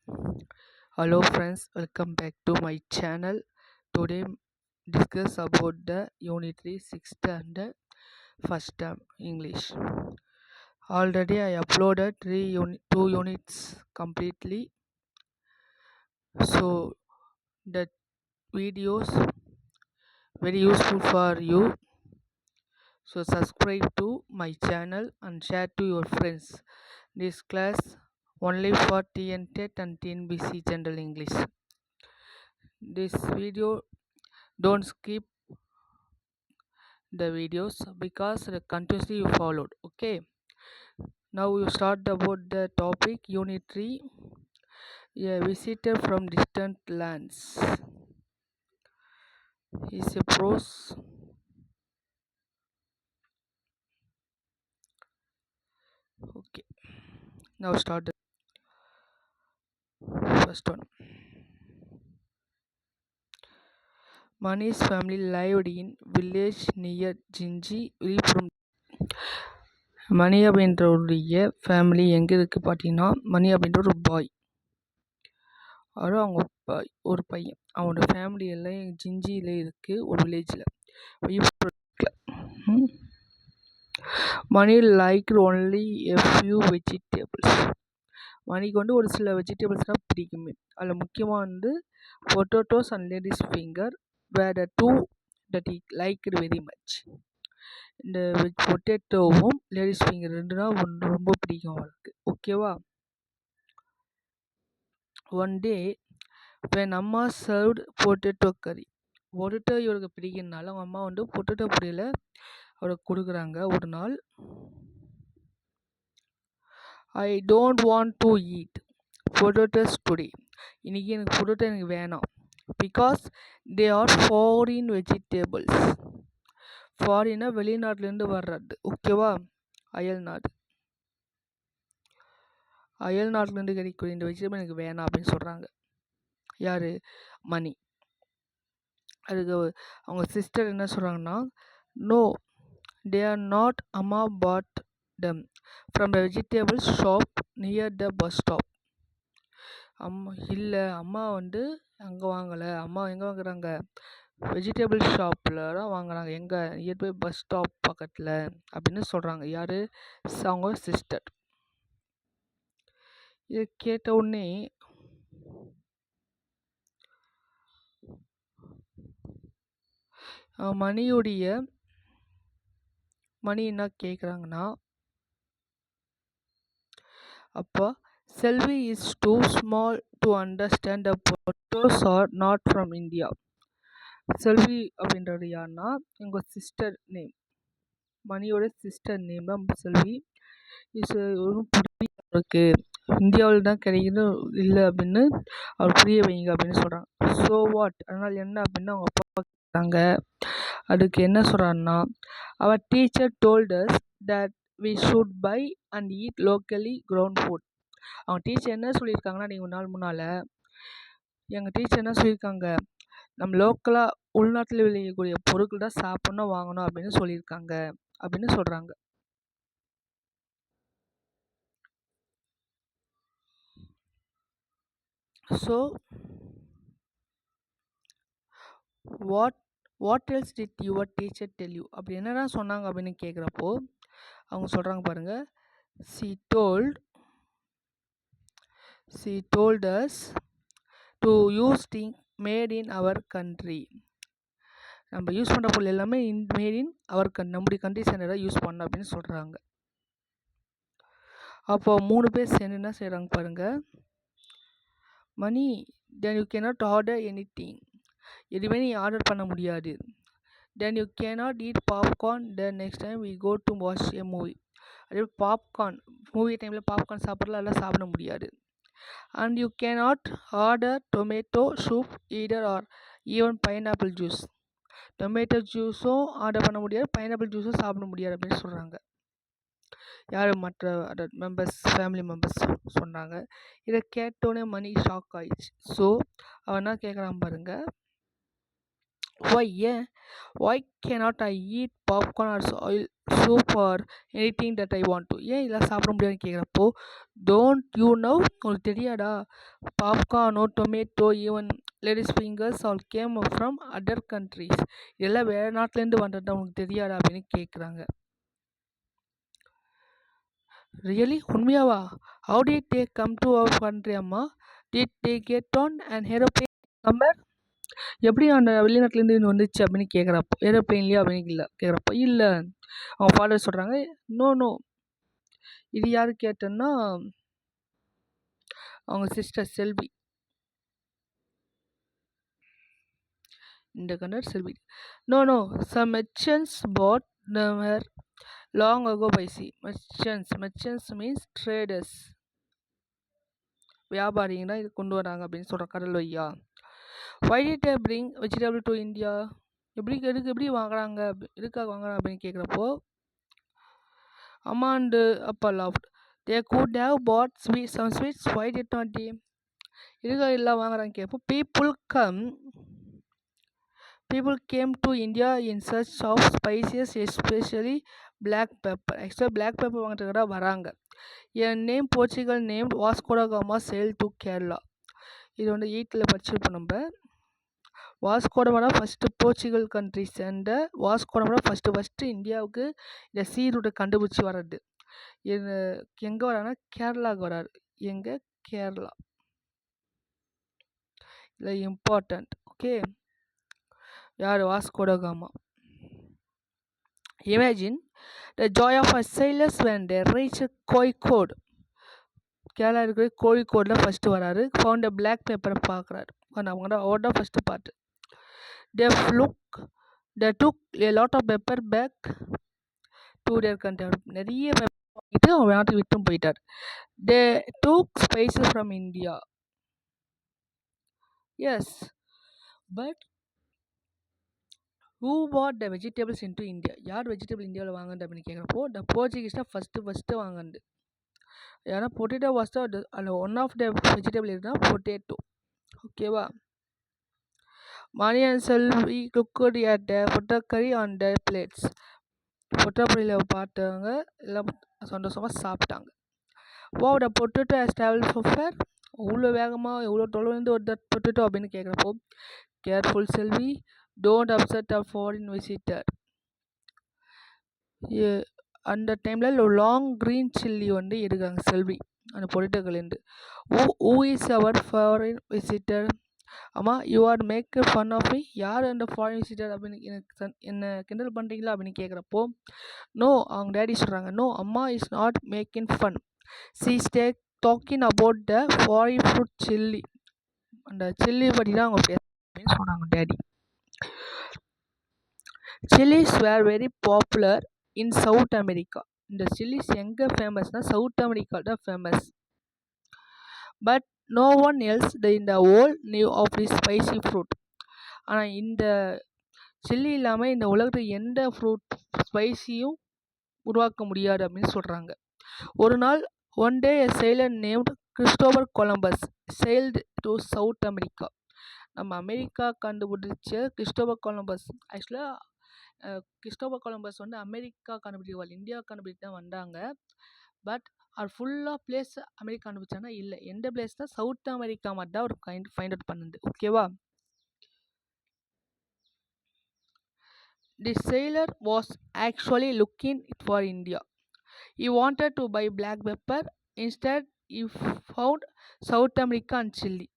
Hello friends, welcome back to my channel. Today discuss about the Unit 3 6th standard first term English. Already I uploaded 2 units completely. So the videos very useful for you. So subscribe to my channel and share to your friends. This class only for TNTET and TNBC General English. This video don't skip the videos because continuously you followed. Okay, now we start about the topic. Unit 3, a visitor from distant lands is a prose. Okay, now start the first one. Mani's family lived in village near Jinji, Villupuram. Money அப்படின்றவுடைய family எங்கே இருக்குது பார்த்தீங்கன்னா, மணி அப்படின்ற ஒரு பாய், அவங்க ஒரு பையன், அவனோட family எல்லாம் ஜிஞ்சியில் இருக்குது, ஒரு வில்லேஜில். Mani like only a few vegetables. மணிக்கு வந்து ஒரு சில வெஜிடபிள்ஸ் தான் பிடிக்குமே. அதில் முக்கியமாக வந்து potatoes and ladies finger were the two that he liked very much. இந்த பொட்டேட்டோவும் லேடிஸ் ஃபிங்கர் ரெண்டுனா ரொம்ப பிடிக்கும் அவளுக்கு. ஓகேவா? ஒன் டே வென் அம்மா சர்வ்டு பொட்டேட்டோ கறி. பொட்டேட்டோ இவருக்கு பிடிக்கிறதுனால அவங்க அம்மா வந்து பொட்டேட்டோ பொரியலை அவருக்கு கொடுக்குறாங்க. ஒரு நாள், I don't want to eat potatoes today. இன்றைக்கி எனக்கு பொட்டேட்டோ எனக்கு வேணாம். Because they are foreign vegetables. ஃபாரின்னா வெளிநாட்டிலேருந்து வர்றது. ஓகேவா? அயல்நாட்டிலேருந்து கிடைக்கக்கூடிய இந்த வெஜிடபிள் எனக்கு வேணாம் அப்படின்னு சொல்கிறாங்க. யார்? மணி. அதுக்கு அவங்க சிஸ்டர் என்ன சொல்கிறாங்கன்னா, நோ தே ஆர் நாட், அம்மா பாட் them from the vegetable shop near the bus stop. இல்லை, அம்மா வந்து அங்கே வாங்கலை. அம்மா எங்கே வாங்குறாங்க? வெஜிடபிள் ஷாப்பில் தான் வாங்குறாங்க. எங்கே? நியர்பை பஸ் ஸ்டாப் பக்கத்தில் அப்படின்னு சொல்கிறாங்க. யார்? அவங்க சிஸ்டர். இதை கேட்ட உடனே மணி என்ன கேட்குறாங்கன்னா, அப்பா, Selvi is too small to understand the potatoes are not from India. Selvi அப்படின்றது யாருன்னா எங்கள் சிஸ்டர் நேம். மணியோட சிஸ்டர் நேம் தான் செல்வி. இஸ் ஒன்றும் புரிய இந்தியாவில் தான் கிடைக்குது இல்லை அப்படின்னு அவர் புரிய வைங்க அப்படின்னு சொல்கிறாங்க. ஸோ வாட், அதனால் என்ன அப்படின்னு அவங்க அப்பா கேட்குறாங்க. அதுக்கு என்ன சொல்கிறாருன்னா, அவர் teacher told us that we should buy and eat locally grown food. அவங்க டீச்சர் என்ன சொல்லியிருக்காங்கன்னா, நீங்கள் ஒரு நாள் முன்னால் எங்கள் டீச்சர் என்ன சொல்லியிருக்காங்க, நம்ம லோக்கலாக உள்நாட்டில் விளையக்கூடிய பொருட்கள் தான் சாப்பிட்ணும், வாங்கணும் அப்படின்னு சொல்லியிருக்காங்க அப்படின்னு சொல்கிறாங்க. So what else did your teacher tell you, அப்படி என்னடா சொன்னாங்க அப்படின்னு கேட்குறப்போ அவங்க சொல்கிறாங்க பாருங்கள், she told us to use things made in our country. நம்ம யூஸ் பண்ணுற பொருள் எல்லாமே மேட் இன் அவர் நம்முடைய கண்ட்ரி சேர்ந்ததாக யூஸ் பண்ணோம் அப்படின்னு சொல்கிறாங்க. அப்போ 3 பேர் சேர்ந்து என்ன செய்கிறாங்க பாருங்கள், Mani then you cannot order anything, எதுவுமே நீ ஆர்டர் பண்ண முடியாது. Then you cannot eat popcorn the next time we go to watch a movie. அதே பாப்கார்ன் மூவி டைமில் பாப்கார்ன் சாப்பிட்றதுல எல்லாம் சாப்பிட முடியாது. And you cannot order tomato soup either or even pineapple juice. Tomato ஜூஸும் ஆர்டர் பண்ண முடியாது, பைனாப்பிள் ஜூஸும் சாப்பிட முடியாது அப்படின்னு சொல்கிறாங்க. யார்? மற்ற மெம்பர்ஸ், ஃபேமிலி மெம்பர்ஸ் சொன்னாங்க. இதை கேட்டோன்னே மணி ஷாக் ஆயிடுச்சு. ஸோ அவன் என்ன கேட்குறான் பாருங்க, why cannot I eat popcorn or soup or anything that I want to. ஏன் இதெல்லாம் சாப்பிட முடியாதுன்னு கேட்குறப்போ, don't you know, உங்களுக்கு தெரியாதா, பாப்கார்னோ tomato even ladies fingers all came from other countries, இதெல்லாம் வேறு நாட்டிலேருந்து வந்தது உங்களுக்கு தெரியாதா அப்படின்னு கேட்குறாங்க. ரியலி, உண்மையாவா? How did they come to our country அம்மா? Did they get on and aeroplane summer? எப்படி அந்த வெளிநாட்டிலேருந்து இது வந்துச்சு அப்படின்னு கேட்குறப்போ, ஏரோப்ளேன்லேயே அப்படின்னு இல்லை கேட்குறப்போ, இல்லை அவங்க ஃபாதர் சொல்கிறாங்க, நோ நோ. இது யார் கேட்டேன்னா அவங்க சிஸ்டர் செல்வி. இந்த கண்டர் Selvi. No no, some merchants brought them long ago by sea. Merchants means traders, வியாபாரிங்க தான் இது கொண்டு வராங்க அப்படின்னு சொல்கிற கடல் வையா. Why did they bring vegetable to India? எப்படி வாங்குறாங்க, எதுக்காக வாங்குறாங்க அப்படின்னு கேட்குறப்போ, அம்மா அண்ட் அப்பா laughed. They could have brought some sweets, why did not they? எதுக்காக எல்லாம் வாங்குறாங்க கேட்போ, people came to India in search of spices, especially black pepper. Actually black pepper வாங்கிறதுக்காக வராங்க. A name Portugal named Vasco da Gama sailed to Kerala. இது வந்து 8th படிச்சிருப்போம் நம்ம. வாஸ்கோடமாடா first Portugal country சேர்ந்த வாஸ்கோடமாடா first இந்தியாவுக்கு இந்த சீ ரூட்டை கண்டுபிடிச்சி வர்றது. இது எங்கே வராங்கன்னா கேரளாவுக்கு வராரு. எங்கே? கேரளா. இல்லை இம்பார்ட்டண்ட். ஓகே, யார்? Vasco da Gama. Imagine the joy of our sailors when they reached Kozhikode. Kerala இருக்கிற கோழிக்கோடில் ஃபஸ்ட்டு வராரு. ஃபவுண்ட் பிளாக் பேப்பரை பார்க்குறாரு. அவங்களோட first part. They took a lot of pepper back to their country. நிறைய பெப்பர் வாங்கிட்டு அவங்க நாட்டுக்கு விட்டும் போயிட்டார். They took spices from India. Yes, but who bought the vegetables into India? யார் வெஜிடபிள் இந்தியாவில் வாங்குறது அப்படின்னு கேட்குறப்போ, த போர்ச்சுகீஸ் தான் ஃபஸ்ட்டு வாங்குது. ஏன்னா பொட்டேட்டோ வாஸ் அந்த ஒன் ஆஃப் த வெஜிடபிள் இருந்தால் பொட்டேட்டோ. ஓகேவா? Mani and Selvi cooked at பொட்டக்கறி ஆன் த பிளேட்ஸ். பொட்டப்பொரியில் பார்த்தவங்க எல்லாம் சந்தோஷமாக சாப்பிட்டாங்க. Wow, the potato has traveled so far. அவ்வளோ வேகமாக எவ்வளோ தொலைவுலேருந்து ஒரு பொட்டேட்டோ அப்படின்னு கேட்குறப்போ, careful Selvi, don't upset a foreign visitor. அந்த டைமில் லாங் க்ரீன் சில்லி வந்து எடுக்கிறாங்க செல்வி அந்த பொட்டேட்டோலேருந்து. Who is our foreign visitor? அம்மா, you are make fun of me. யார் அந்த ஃபாரின் விசிட்டர் அப்படின்னு எனக்கு என்ன கிண்டல் பண்ணுறீங்களா அப்படின்னு கேட்குறப்போ, நோ, அவங்க டேடி சொல்கிறாங்க, நோ அம்மா is not making fun. She stuck talking about the foreign fruit chilli. அந்த சில்லி பற்றி தான் அவங்க பேச அப்படின்னு சொன்னாங்க daddy. Chillies were very popular in South America. இந்த சில்லிஸ் எங்கே ஃபேமஸ்னால் சவுத் அமெரிக்கா தான் famous. But no one else in the world knew of the spicy fruit. ஆனால் இந்த சில்லி இல்லாமல் இந்த உலகத்தில் எந்த ஃப்ரூட் ஸ்பைசியும் உருவாக்க முடியாது அப்படின்னு சொல்கிறாங்க. ஒரு நாள் one day a sailor named Christopher Columbus sailed to south America. நம்ம அமெரிக்கா கண்டுபிடிச்ச கிறிஸ்டோபர் கொலம்பஸ். ஆக்சுவலாக கிறிஸ்டோபர் கொலம்பஸ் வந்து அமெரிக்கா கண்டுபிடிக்கல, இந்தியா கண்டுபிடிச்சு தான் வந்தாங்க. பட் அவர் ஃபுல்லாக பிளேஸ் அமெரிக்கா கண்டுபிடிச்சாங்கன்னா இல்லை, எந்த பிளேஸ் தான் சவுத் அமெரிக்கா மட்டும் தான் அவர் ஃபைண்ட் அவுட் பண்ணுது. ஓகேவா? தி sailor was actually looking for India. He wanted to buy black pepper. Instead, he found South America and Chile.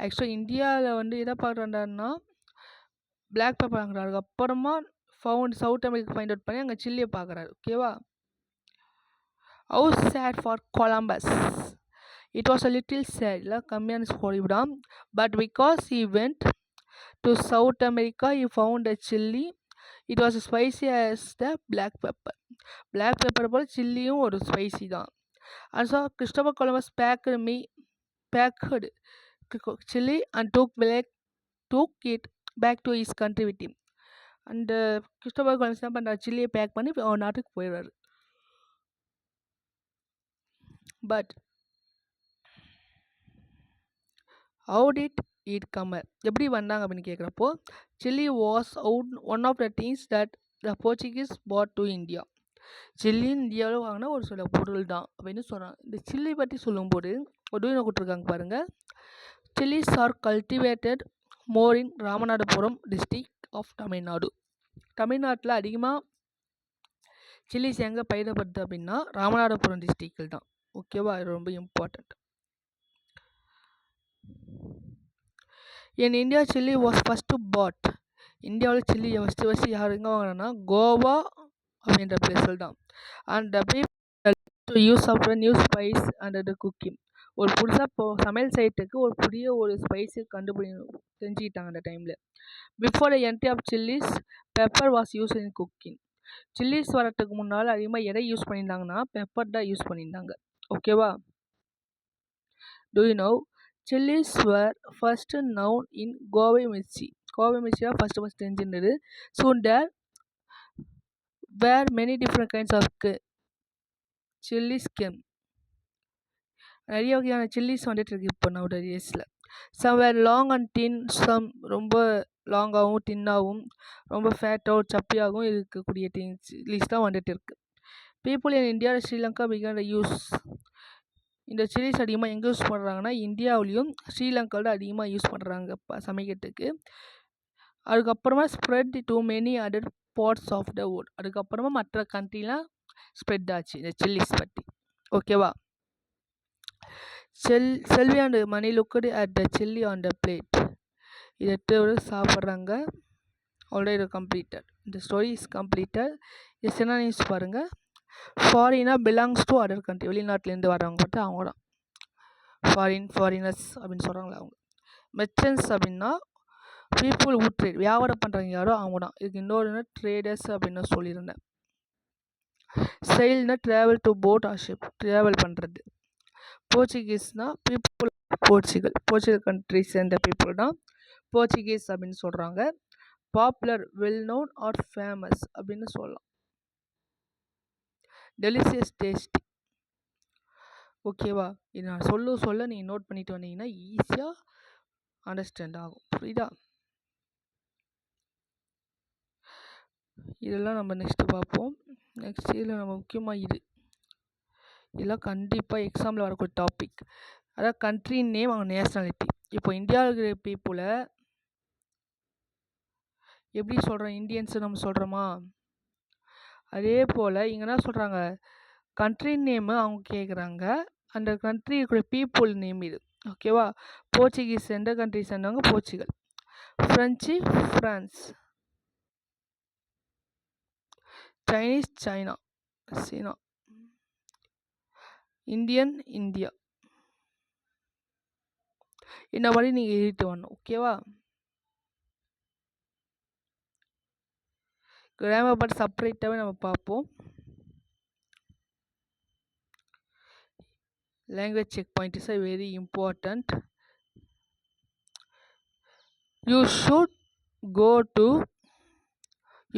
ஆக்சுவலாக இந்தியாவில் வந்து எதை பார்க்குறாருன்னா பிளாக் பெப்பர் வாங்குறாரு. அப்புறமா சவுத் அமெரிக்கா ஃபைண்ட் அவுட் பண்ணி அங்கே சில்லியை பார்க்குறாரு. ஓகேவா? How sad for Columbus. It was a little sad. இல்லை கம்மியான சொல்லிவிடாம். But because he went to South America he found a chilli. It was spicy as the black pepper. Black pepper போல் சில்லியும் ஒரு ஸ்பைசி தான். And so Christopher Columbus packed chilli and took it back to his country with him. அந்த Christopher Columbus என்ன பண்ணுறாரு, சில்லியை pack பண்ணி அவன் நாட்டுக்கு போயிடுறாரு. But how did it come? எப்படி வந்தாங்க அப்படின்னு கேட்குறப்போ, chilli was one of the things that the Portuguese brought to India. சில்லின்னு இந்தியாவில் வாங்கினா ஒரு சில பொருள் தான் அப்படின்னு சொல்கிறாங்க. இந்த சில்லி பற்றி சொல்லும்போது ஒரு டூயினோ கொடுத்துருக்காங்க பாருங்கள். Chillies are cultivated more in Ramanathapuram district of Tamil Nadu. தமிழ்நாட்டில் அதிகமாக சில்லிஸ் எங்கே பயிரிடப்படுது அப்படின்னா ராமநாதபுரம் டிஸ்ட்ரிக்டில் தான். ஓகேவா, இது ரொம்ப important. In India chilli was first brought. இந்தியாவில் சில்லி ஃபஸ்ட்டு யார் எங்கே வாங்கினா கோவா அப்படின்ற பிளேஸில் தான். And the people to use of the new spice and the cooking. ஒரு புதுசாக சமையல் செய்யறதுக்கு ஒரு புதிய ஒரு ஸ்பைஸு தெரிஞ்சுக்கிட்டாங்க அந்த டைமில். Before the entry of chillies pepper was use in cooking. Chillies வரத்துக்கு முன்னால் அதிகமாக எதை யூஸ் பண்ணியிருந்தாங்கன்னா பெப்பர் தான் யூஸ் பண்ணியிருந்தாங்க. ஓகேவா. Do you know chillies were first known in Goa mirchi. Goa mirchi தான் ஃபஸ்ட்டு தெரிஞ்சிருந்தது. Soon there were many different kinds of chillies came. நிறைய வகையான சில்லிஸ் வந்துட்டு இருக்கு இப்போ நவ டேஸில். Some were long and thin, some ரொம்ப லாங்காகவும் தின்னாகவும் ரொம்ப ஃபேட்டாகவும் சப்பியாகவும் இருக்கக்கூடிய சில்லிஸ் தான் வந்துட்டு இருக்கு. People in India Sri Lanka began use. இந்த சில்லிஸ் அதிகமாக எங்கே யூஸ் பண்ணுறாங்கன்னா இந்தியாவிலையும் ஸ்ரீலங்காவில் அதிகமாக யூஸ் பண்ணுறாங்க சமைக்கிறதுக்கு. அதுக்கப்புறமா spread to many other parts of the world. அதுக்கப்புறமா மற்ற கண்ட்ரிலாம் ஸ்ப்ரெட் ஆச்சு இந்த சில்லிஸ் பற்றி. ஓகேவா. Selvi and Mani looked at the chilli on the plate. இதை சாப்பிட்றாங்க. ஆல்ரெடி இது கம்ப்ளீட்டட். இந்த ஸ்டோரி இஸ் கம்ப்ளீட்டட். இது சினானிம்ஸ் பாருங்கள். ஃபாரினா பிலாங்ஸ் டு அதர் கண்ட்ரி. வெளிநாட்டிலேருந்து வரவங்க பார்த்து அவங்க தான் ஃபாரினர்ஸ் அப்படின்னு சொல்கிறாங்களா அவங்க. மெர்ச்சன்ஸ் அப்படின்னா பீப்புள் ஹூ ட்ரேட். வியாபாரம் பண்ணுறவங்க யாரோ அவங்க தான். இதுக்கு இன்னொரு ட்ரேடர்ஸ் அப்படின்னு சொல்லியிருந்தேன். செயில்னா travel to boat or ship, travel பண்ணுறது. போர்ச்சுகீஸ்னால் பீப்புள் போர்ச்சுகல் கண்ட்ரி சேர்ந்த பீப்புள் தான் போர்ச்சுகீஸ் அப்படின்னு சொல்கிறாங்க. Popular, well known or famous அப்படின்னு சொல்லலாம். Delicious, tasty. ஓகேவா. இது நான் சொல்ல நீங்கள் நோட் பண்ணிட்டு வந்தீங்கன்னா ஈஸியாக அண்டர்ஸ்டாண்ட் ஆகும். புரியுதா. இதெல்லாம் நம்ம நெக்ஸ்ட்டு பார்ப்போம். நெக்ஸ்ட் இதில் நம்ம முக்கியமாக இதெல்லாம் கண்டிப்பாக எக்ஸாமில் வரக்கூடிய டாபிக். அதாவது கண்ட்ரி நேம், அவங்க நேஷ்னாலிட்டி. இப்போ இந்தியாவில் இருக்கிற பீப்புளை எப்படி சொல்கிறோம், இந்தியன்ஸு நம்ம சொல்கிறோமா, அதே போல் இங்கே என்ன சொல்கிறாங்க, கண்ட்ரி நேமு அவங்க கேட்குறாங்க. அந்த கண்ட்ரி இருக்கிற பீப்புள் நேம் இது. ஓகேவா. போர்ச்சுகீஸ் எந்த கண்ட்ரி சேர்ந்தவங்க, Portugal. French, France. Chinese, China. Indian, India. இந்த மாதிரி நீங்கள் எழுதிட்டு வரணும். ஓகேவா. கிராமர் பட் செப்பரேட்டாகவே நம்ம பார்ப்போம். Language checkpoint is very important. You should go to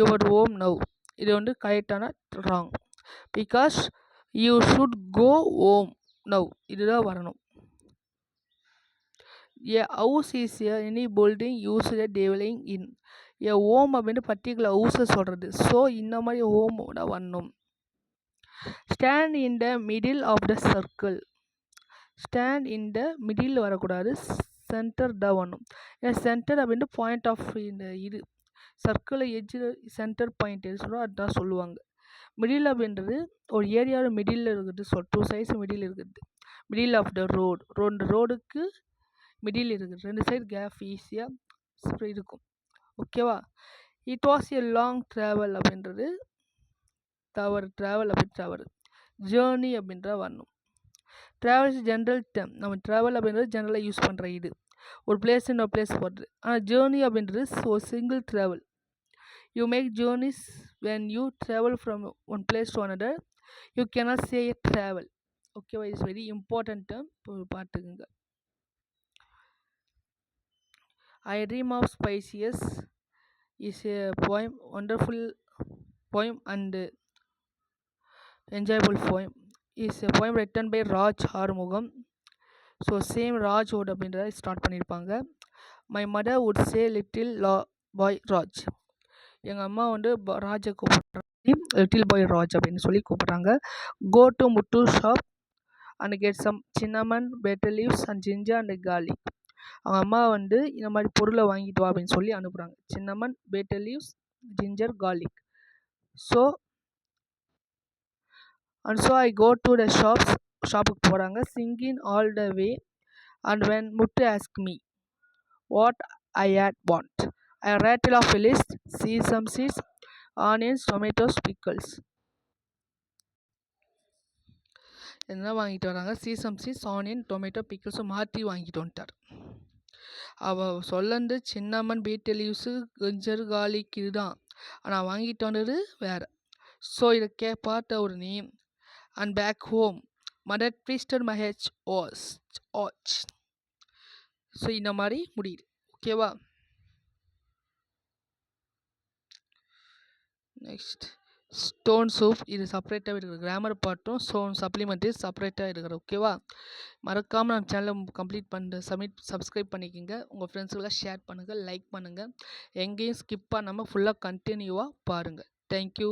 your home now. இது வந்து கரெக்டான wrong. Because you should go home now, இதுதான் வரணும். A house is any building use dwelling in. A home அப்படின்னு particular ஹவுஸை சொல்கிறது. So இந்த மாதிரி ஹோமோட வரணும். Stand in the middle of the circle. Stand in the middle வரக்கூடாது, சென்டர் தான் வரணும். ஏன்னா சென்டர் அப்படின்ட்டு பாயிண்ட் ஆஃப் இந்த இது சர்க்கிளை எட்ஜில் சென்டர் பாயிண்ட் எது சொல்கிறோம் அதுதான் சொல்லுவாங்க. மிடில் அப்படின்றது ஒரு ஏரியாவில் மிடில் இருக்குது. 2 சைட்ஸ் மிடில் இருக்குது. மிடில் ஆஃப் த ரோடுக்கு மிடில் இருக்குது. 2 சைடு கேப் ஈஸியாக இருக்கும். ஓகேவா. It was a long travel அப்படின்றது தவறு. ட்ராவல் அப்படி தவறு. ஜேர்னி அப்படின்ற வரணும். Travel is general term. நம்ம ட்ராவல் அப்படின்றது ஜென்ரலாக யூஸ் பண்ணுற இது ஒரு பிளேஸ் இன்னொரு பிளேஸ் போடுறது. ஆனால் ஜேர்னி அப்படின்றது ஒரு single travel. You make journeys when you travel from one place to another. You cannot say a travel. ஓகேவா. It's very important term. பார்த்துக்குங்க. I dream of spices is a poem, wonderful poem and enjoyable poem. Is a poem written by Raj Arumugam. So same ராஜோட அப்படின்றத start பண்ணியிருப்பாங்க. My mother would say little boy Raj. எங்கள் அம்மா வந்து ராஜை கூப்பிட்றாங்க, little boy Raj அப்படின்னு சொல்லி கூப்பிட்றாங்க. Go to Muthu shop and get some cinnamon, betel leaves and ginger and garlic. அவங்க அம்மா வந்து இந்த மாதிரி பொருளை வாங்கிட்டு வா அப்படின்னு சொல்லி அனுப்புகிறாங்க. Cinnamon, betel leaves, ginger, garlic. So I go to the ஷாப்புக்கு போகிறாங்க, singing all the way. And when Muthu ask me what I had want, I rattle off a list, sesame seeds, onions, tomatoes, pickles. என்ன வாங்கிட்டு வராங்க? Sesame seeds, onion, tomato, பிக்கிள்ஸும் மாற்றி வாங்கிட்டு வந்துட்டார். அவள் சொல்லந்து cinnamon, betel leaves, ginger, garlic இதுதான். ஆனால் வாங்கிட்டு வந்தது வேறு. ஸோ இதை பார்த்த உடனே and back home mother twisted my H watch. So இந்த மாதிரி முடியுது. ஓகேவா? Next stone soup. இது செப்பரேட்டாக இருக்கிற கிராமர் பார்ட்டும் ஸ்டோன் சப்ளிமெண்ட்ரி செப்பரேட்டாக இருக்கிற. ஓகேவா? மறக்காமல் நம்ம சேனலை சப்ஸ்கிரைப் பண்ணிக்கோங்க. உங்கள் ஃப்ரெண்ட்ஸுக்கெல்லாம் ஷேர் பண்ணுங்கள், லைக் பண்ணுங்கள். எங்கேயும் ஸ்கிப் பண்ணாமல் ஃபுல்லாக கண்டினியூவாக பாருங்கள். தேங்க்யூ.